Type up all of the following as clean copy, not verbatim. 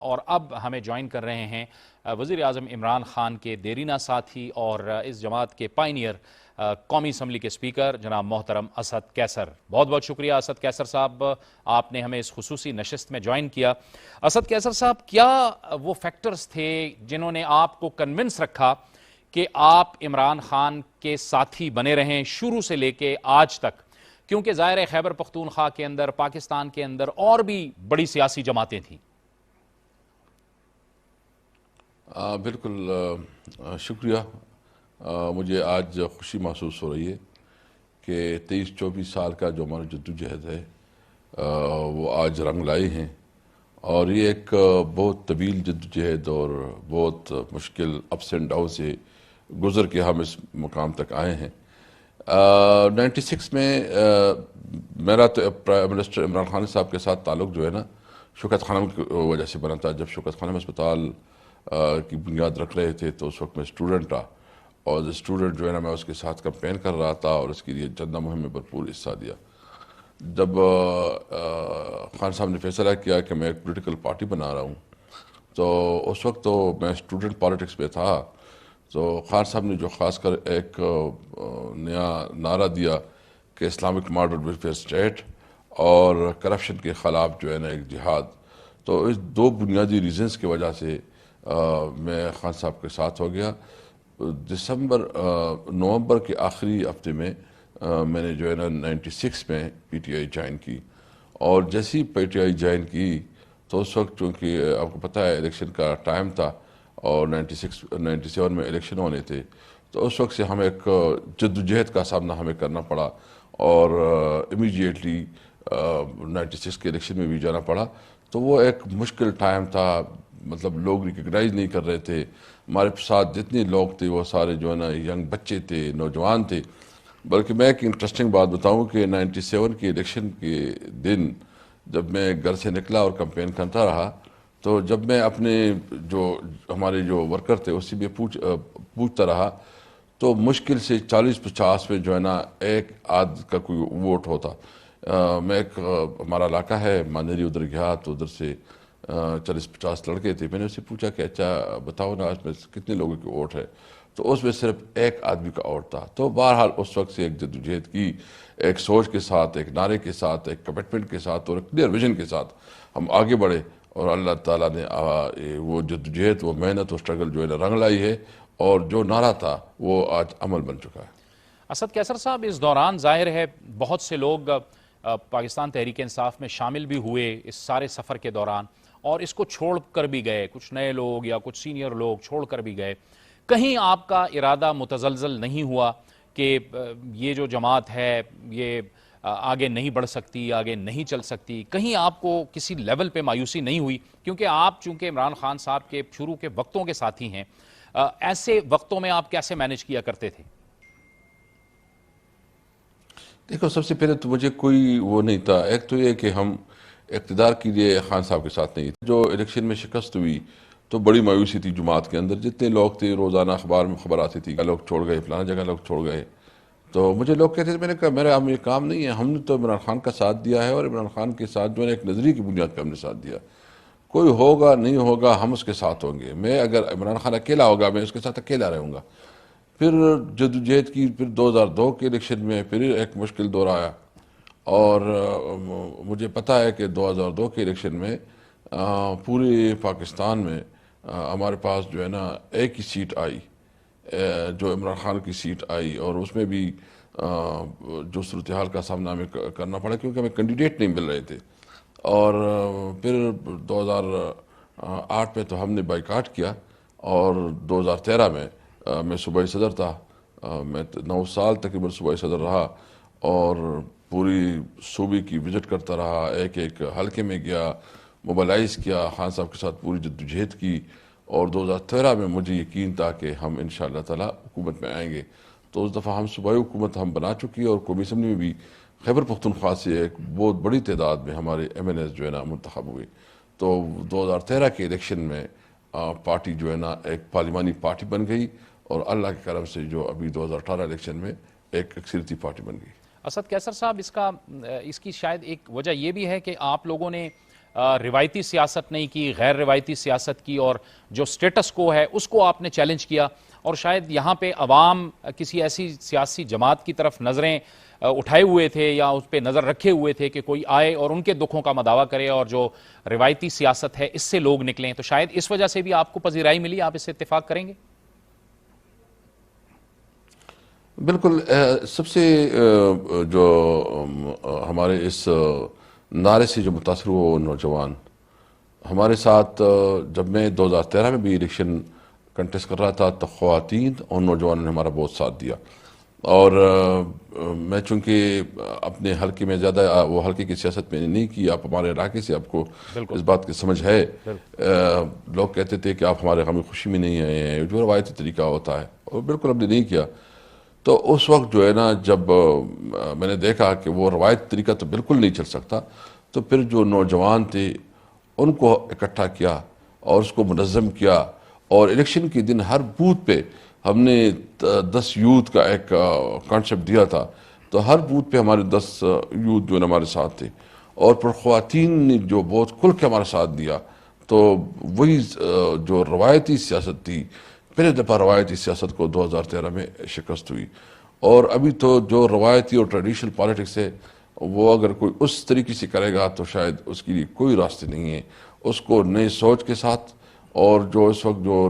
اور اب ہمیں جوائن کر رہے ہیں وزیر اعظم عمران خان کے دیرینہ ساتھی اور اس جماعت کے پائنیئر قومی اسمبلی کے سپیکر جناب محترم اسد کیسر. بہت بہت شکریہ اسد کیسر صاحب, آپ نے ہمیں اس خصوصی نشست میں جوائن کیا. اسد کیسر صاحب, کیا وہ فیکٹرز تھے جنہوں نے آپ کو کنونس رکھا کہ آپ عمران خان کے ساتھی بنے رہیں شروع سے لے کے آج تک؟ کیونکہ ظاہر ہے خیبر پختونخوا کے اندر, پاکستان کے اندر اور بھی بڑی سیاسی جماعتیں تھیں. بالکل شکریہ. مجھے آج خوشی محسوس ہو رہی ہے کہ 23-24 سال کا جو ہمارا جدوجہد ہے وہ آج رنگ لائے ہیں, اور یہ ایک بہت طویل جدوجہد اور بہت مشکل اپس اینڈ ڈاؤن سے گزر کے ہم اس مقام تک آئے ہیں. 96 میں میرا تو پرائم منسٹر عمران خان صاحب کے ساتھ تعلق جو ہے نا شوکت خانم کی وجہ سے بنا تھا. جب شوکت خانم اسپتال کی بنیاد رکھ رہے تھے تو اس وقت میں اسٹوڈنٹ تھا, اور اسٹوڈنٹ جو ہے نا میں اس کے ساتھ کمپین کر رہا تھا اور اس کے لیے چندہ مہم میں بھرپور حصہ دیا. جب خان صاحب نے فیصلہ کیا کہ میں ایک پولیٹیکل پارٹی بنا رہا ہوں, تو اس وقت تو میں اسٹوڈنٹ پالیٹکس میں تھا, تو خان صاحب نے جو خاص کر ایک نیا نعرہ دیا کہ اسلامک ماڈل ویلفیئر اسٹیٹ اور کرپشن کے خلاف جو ہے نا ایک جہاد. تو اس دو بنیادی ریزنز کی وجہ سے میں خان صاحب کے ساتھ ہو گیا. نومبر کے آخری ہفتے میں میں نے جو ہے نا 96 میں پی ٹی آئی جوائن کی, اور جیسی پی ٹی آئی جوائن کی تو اس وقت چونکہ آپ کو پتہ ہے الیکشن کا ٹائم تھا اور 97 میں الیکشن ہونے تھے, تو اس وقت سے ہمیں ایک جدوجہد کا سامنا ہمیں کرنا پڑا, اور امیڈیٹلی 96 کے الیکشن میں بھی جانا پڑا. تو وہ ایک مشکل ٹائم تھا, مطلب لوگ ریکگنائز نہیں کر رہے تھے. ہمارے ساتھ جتنے لوگ تھے وہ سارے جو ہے نا ینگ بچے تھے, نوجوان تھے. بلکہ میں ایک انٹرسٹنگ بات بتاؤں کہ 97 کے الیکشن کے دن جب میں گھر سے نکلا اور کمپین کرتا رہا, تو جب میں اپنے جو ہمارے جو ورکر تھے اسی میں پوچھتا رہا, تو مشکل سے 40-50 میں جو ہے نا ایک آدھ کا کوئی ووٹ ہوتا. میں ایک ہمارا علاقہ ہے ماندری, ادھر گیا تو ادھر سے 40-50 لڑکے تھے. میں نے اس سے پوچھا کہ اچھا بتاؤ نا اس میں کتنے لوگوں کی ووٹ ہے, تو اس میں صرف ایک آدمی کا ووٹ تھا. تو بہرحال اس وقت سے ایک جدوجہد کی, ایک سوچ کے ساتھ, ایک نعرے کے ساتھ, ایک کمٹمنٹ کے ساتھ اور ایک کلیئر ویژن کے ساتھ ہم آگے بڑھے, اور اللہ تعالیٰ نے وہ جدوجہد, وہ محنت, وہ اسٹرگل جو ہے نا رنگ لائی ہے, اور جو نعرہ تھا وہ آج عمل بن چکا ہے. اسد کیسر صاحب, اس دوران ظاہر ہے بہت سے لوگ پاکستان تحریک انصاف میں شامل بھی ہوئے اس سارے سفر کے دوران, اور اس کو چھوڑ کر بھی گئے, کچھ نئے لوگ یا کچھ سینئر لوگ چھوڑ کر بھی گئے. کہیں آپ کا ارادہ متزلزل نہیں ہوا کہ یہ جو جماعت ہے یہ آگے نہیں بڑھ سکتی, آگے نہیں چل سکتی؟ کہیں آپ کو کسی لیول پہ مایوسی نہیں ہوئی؟ کیونکہ آپ چونکہ عمران خان صاحب کے شروع کے وقتوں کے ساتھی ہیں, ایسے وقتوں میں آپ کیسے مینج کیا کرتے تھے؟ دیکھو, سب سے پہلے تو مجھے کوئی وہ نہیں تھا. ایک تو یہ کہ ہم اقتدار کے لیے خان صاحب کے ساتھ نہیں تھے. جو الیکشن میں شکست ہوئی تو بڑی مایوسی تھی جماعت کے اندر. جتنے لوگ تھے روزانہ اخبار میں خبر آتی تھی کہ لوگ چھوڑ گئے, فلانا جگہ لوگ چھوڑ گئے. تو مجھے لوگ کہتے تھے, میں نے کہا میرا یہ کام نہیں ہے, ہم نے تو عمران خان کا ساتھ دیا ہے, اور عمران خان کے ساتھ جو ہے ایک نظریے کی بنیاد پہ ہم نے ساتھ دیا. کوئی ہوگا نہیں ہوگا ہم اس کے ساتھ ہوں گے. میں اگر عمران خان اکیلا ہوگا میں اس کے ساتھ اکیلا رہوں گا. پھر جدوجہد کی, پھر 2002 کے الیکشن میں پھر ایک مشکل دور آیا, اور مجھے پتہ ہے کہ 2002 کے الیکشن میں پورے پاکستان میں ہمارے پاس جو ہے نا ایک ہی سیٹ آئی, جو عمران خان کی سیٹ آئی, اور اس میں بھی جو صورتحال کا سامنا ہمیں کرنا پڑا کیونکہ ہمیں کینڈیڈیٹ نہیں مل رہے تھے. اور پھر 2008 میں تو ہم نے بائیکاٹ کیا, اور 2013 میں میں صوبائی صدر تھا. میں 9 سال تقریباً صوبائی صدر رہا, اور پوری صوبے کی وزٹ کرتا رہا, ایک ایک حلقے میں گیا, موبلائز کیا, خان صاحب کے ساتھ پوری جدوجہد کی. اور 2013 میں مجھے یقین تھا کہ ہم انشاءاللہ تعالی حکومت میں آئیں گے. تو اس دفعہ ہم صوبائی حکومت ہم بنا چکی, اور قومی اسمبلی میں بھی خیبر پختونخوا سے ایک بہت بڑی تعداد میں ہمارے ایم این ایز جو ہے نا منتخب ہوئے. تو 2013 کے الیکشن میں پارٹی جو ہے نا ایک پارلیمانی پارٹی بن گئی, اور اللہ کے کرم سے جو ابھی 2018 الیکشن میں ایک اکثریتی پارٹی بن گئی. اسد کیسر صاحب, اس کی شاید ایک وجہ یہ بھی ہے کہ آپ لوگوں نے روایتی سیاست نہیں کی، غیر روایتی سیاست کی، اور جو سٹیٹس کو ہے اس کو آپ نے چیلنج کیا، اور شاید یہاں پہ عوام کسی ایسی سیاسی جماعت کی طرف نظریں اٹھائے ہوئے تھے یا اس پہ نظر رکھے ہوئے تھے کہ کوئی آئے اور ان کے دکھوں کا مداوع کرے اور جو روایتی سیاست ہے اس سے لوگ نکلیں، تو شاید اس وجہ سے بھی آپ کو پذیرائی ملی. آپ اس سے اتفاق کریں گے؟ بالکل. سب سے جو ہمارے اس نعرے سے جو متاثر ہوا وہ نوجوان ہمارے ساتھ، جب میں 2013 میں بھی الیکشن کنٹیسٹ کر رہا تھا تو خواتین اور نوجوانوں نے ہمارا بہت ساتھ دیا. اور میں چونکہ اپنے حلقے میں زیادہ وہ حلقے کی سیاست میں نے نہیں کی، آپ ہمارے علاقے سے، آپ کو اس بات کی سمجھ ہے. لوگ کہتے تھے کہ آپ ہمارے غم خوشی میں نہیں آئے ہیں، جو روایتی طریقہ ہوتا ہے، اور بالکل ہم نے نہیں کیا. تو اس وقت جو ہے نا، جب میں نے دیکھا کہ وہ روایتی طریقہ تو بالکل نہیں چل سکتا، تو پھر جو نوجوان تھے ان کو اکٹھا کیا اور اس کو منظم کیا. اور الیکشن کے دن ہر بوتھ پہ ہم نے 10 یوتھ کا ایک کانسیپٹ دیا تھا، تو ہر بوتھ پہ ہمارے 10 یوتھ جو ہے ہمارے ساتھ تھے، اور پھر خواتین نے جو بہت کھل کے ہمارا ساتھ دیا. تو وہی جو روایتی سیاست تھی، پہلے دفعہ روایتی سیاست کو 2013 میں شکست ہوئی. اور ابھی تو جو روایتی اور ٹریڈیشنل پالیٹکس ہے، وہ اگر کوئی اس طریقے سے کرے گا تو شاید اس کے لیے کوئی راستے نہیں ہے. اس کو نئی سوچ کے ساتھ، اور جو اس وقت جو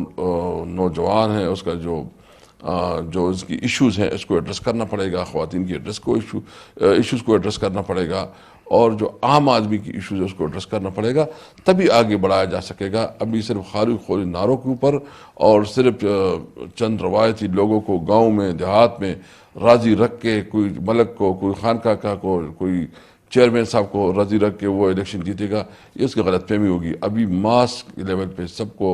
نوجوان ہیں اس کا جو اس کی ایشوز ہیں اس کو ایڈریس کرنا پڑے گا. خواتین کی ایشوز کو ایڈریس کرنا پڑے گا، اور جو عام آدمی کی ایشوز ہے اس کو ایڈریس کرنا پڑے گا، تبھی آگے بڑھایا جا سکے گا. ابھی صرف خالی نعروں کے اوپر اور صرف چند روایتی لوگوں کو گاؤں میں دیہات میں راضی رکھ کے، کوئی ملک کو، کوئی خانقاہ کا، کوئی چیئرمین صاحب کو راضی رکھ کے وہ الیکشن جیتے گا، یہ اس کی غلط فہمی ہوگی. ابھی ماس لیول پہ سب کو،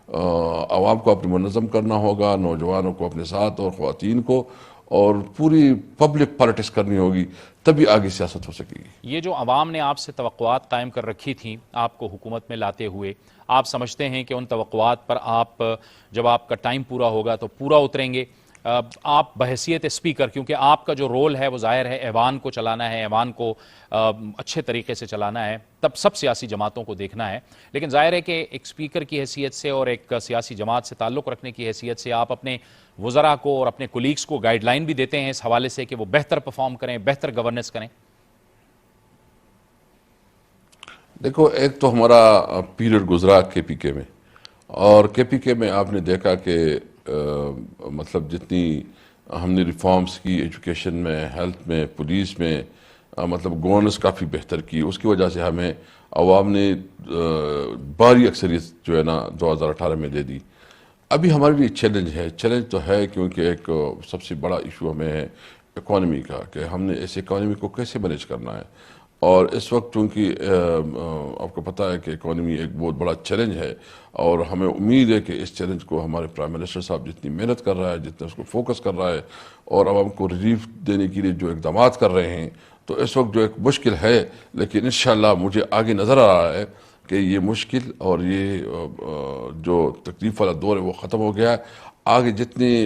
عوام کو اپنی منظم کرنا ہوگا، نوجوانوں کو اپنے ساتھ اور خواتین کو، اور پوری پبلک پالیٹکس کرنی ہوگی، تبھی آگے سیاست ہو سکے گی. یہ جو عوام نے آپ سے توقعات قائم کر رکھی تھیں آپ کو حکومت میں لاتے ہوئے، آپ سمجھتے ہیں کہ ان توقعات پر آپ، جب آپ کا ٹائم پورا ہوگا تو پورا اتریں گے؟ آپ بحیثیت اسپیکر، کیونکہ آپ کا جو رول ہے وہ ظاہر ہے ایوان کو چلانا ہے، ایوان کو اچھے طریقے سے چلانا ہے، تب سب سیاسی جماعتوں کو دیکھنا ہے، لیکن ظاہر ہے کہ ایک اسپیکر کی حیثیت سے اور ایک سیاسی جماعت سے تعلق رکھنے کی حیثیت سے آپ اپنے وزراء کو اور اپنے کولیگز کو گائیڈ لائن بھی دیتے ہیں اس حوالے سے کہ وہ بہتر پرفارم کریں، بہتر گورننس کریں. دیکھو، ایک تو ہمارا پیریڈ گزرا کے میں، اور کے میں آپ نے دیکھا کہ مطلب جتنی ہم نے ریفارمز کی ایجوکیشن میں، ہیلتھ میں، پولیس میں، مطلب گورننس کافی بہتر کی. اس کی وجہ سے ہمیں عوام نے بھاری اکثریت جو ہے نا 2018 میں دے دی. ابھی ہمارے لیے چیلنج تو ہے، کیونکہ ایک سب سے بڑا ایشو ہمیں ہے اکانومی کا، کہ ہم نے اس اکانومی کو کیسے مینیج کرنا ہے. اور اس وقت چونکہ آپ کو پتہ ہے کہ اکانومی ایک بہت بڑا چیلنج ہے، اور ہمیں امید ہے کہ اس چیلنج کو ہمارے پرائم منسٹر صاحب جتنی محنت کر رہا ہے، جتنا اس کو فوکس کر رہا ہے، اور عوام کو ریلیف دینے کے لیے جو اقدامات کر رہے ہیں، تو اس وقت جو ایک مشکل ہے، لیکن انشاءاللہ مجھے آگے نظر آ رہا ہے کہ یہ مشکل اور یہ جو تکلیف والا دور ہے وہ ختم ہو گیا ہے. آگے جتنے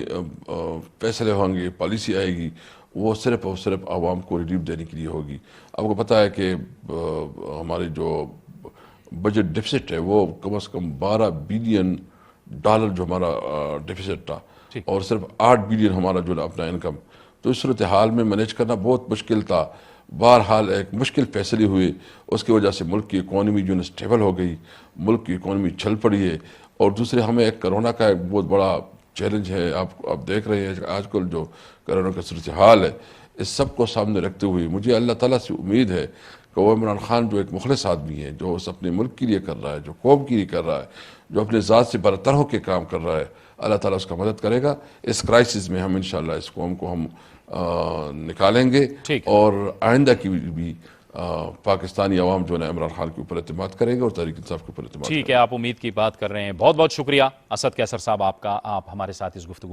فیصلے ہوں گے، پالیسی آئے گی، وہ صرف اور صرف عوام کو ریلیف دینے کے لیے ہوگی. آپ کو پتہ ہے کہ ہمارے جو بجٹ ڈیفیسٹ ہے وہ کم از کم $12 بلین جو ہمارا ڈیفیسٹ تھا، اور صرف $8 بلین ہمارا جو اپنا انکم. تو اس صورتحال میں مینیج کرنا بہت مشکل تھا. بہرحال ایک مشکل فیصلے ہوئے، اس کی وجہ سے ملک کی اکانومی جو ہے اسٹیبل ہو گئی، ملک کی اکانومی چل پڑی ہے. اور دوسرے ہمیں ایک کرونا کا ایک بہت بڑا چیلنج ہے. آپ دیکھ رہے ہیں آج کل جو کرونا کا صورتحال ہے، اس سب کو سامنے رکھتے ہوئے مجھے اللہ تعالیٰ سے امید ہے کہ وہ عمران خان جو ایک مخلص آدمی ہے، جو اس اپنے ملک کے لیے کر رہا ہے، جو قوم کے لیے کر رہا ہے، جو اپنے ذات سے برتر ہو کے کام کر رہا ہے، اللہ تعالیٰ اس کا مدد کرے گا. اس کرائسس میں ہم انشاءاللہ اس قوم کو ہم نکالیں گے، اور آئندہ کی بھی پاکستانی عوام جو ہے عمران خان کے اوپر اعتماد کریں گے اور تحریک انصاف کے اوپر اعتماد کریں گے. ٹھیک ہے، آپ امید کی بات کر رہے ہیں. بہت بہت شکریہ اسد قیصر صاحب آپ کا، آپ ہمارے ساتھ اس گفتگو